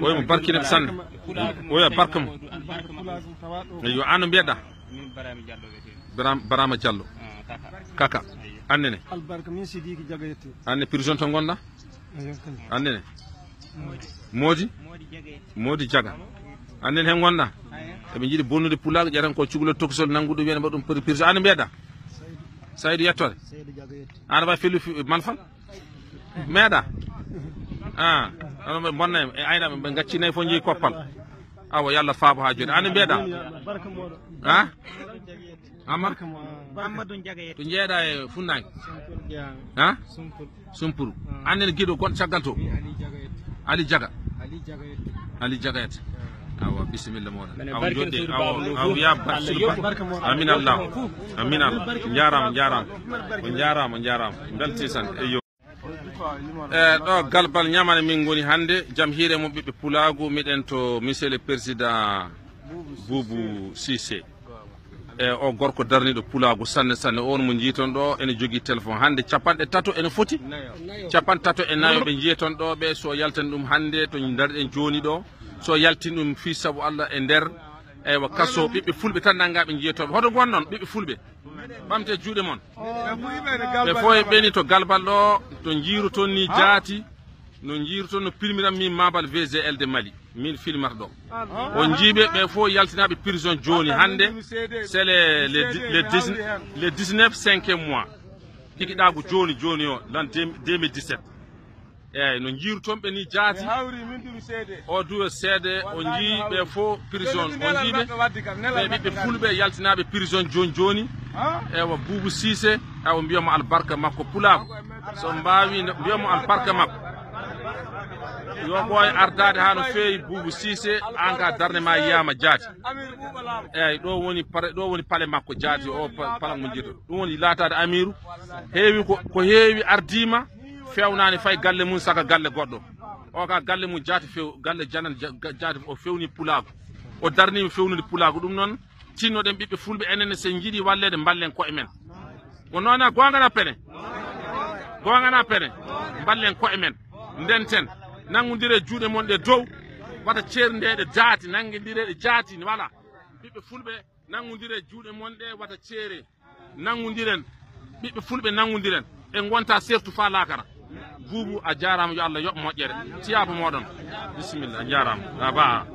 oyo barkina sanne oyo barkam yo an mbiyada Barama Diallo kaka annene albarka min sidiki jagayete anne prison to gonda annene modi jaga annene hen gonda e be jidi bonnude pulago jaran ko cugulo toksol nangudo wena badum prison an mbiyada Saydou yettore an ba felu man fan meeda ano bonna e ayna be gacci nay fo ji koppal awa yalla faabo ha joni an mbiyada ha Amadou Jagayet to jeeda e funnaange ha sumpuru annene gido gon caggal to Ali Jagayet awa bismillah moda aw jodde aw ya amin Allah jaram belti san eyo do galbal nyamane min goni hande jam hiire mo bibbe pulago miden to monsieur le président Boubou Cissé o gorko darnido pulago sanne on mo jiiton do ene jogi téléphone hande capande tato ene foti capande tato e nayo be jiiton do be so yaltan dum hande to darden joni do so yaltin dum fi sabu Allah e der wa kasso bibbe fulbe tan nangabe jiiton hodo gonnon bibbe fulbe bamte juude mon be foye beni to galbal do to jiiru ton ni jaati no jiiru ton no pilmiram mi mabal VGL de Mali min filmar do on jibe be fo yaltinabe prison joni hande c'est le 19 5e mois digidago joni o l'an 2017 no jiiru ton be ni jaati o duwe seede on jibe fo prison on jibe be fulbe yaltinabe prison joni wa Boubou Cissé aw mbiyamo albarka makko pulago so mbawi mbiyamo albarka makko yo boy ardade hano feyi Boubou Cissé anga darne ma yiyama jaati do woni pale makko jaati o pala mo jito dum woni latade amiru heewi ko heewi ardima fewnani fay galle mun saka galle goddo o ka galle mun jaati few galle janan jaati o fewni pulago o darni fewnude pulago dum non tinno den bibbe fulbe enene sen jidi wallede ballen ko e men wonona gongana pene ballen ko e men ndenten nangudire juude mon de dow wata ceerndeede jaati nangidireede jaati wala bibbe fulbe nangudire juude mon de wata ceere nangudiren bibbe fulbe nangudiren e gonta sertu fa lakara Boubou a jarama yo Allah yob moƴƴere tiyaba modon bismillah jarama aba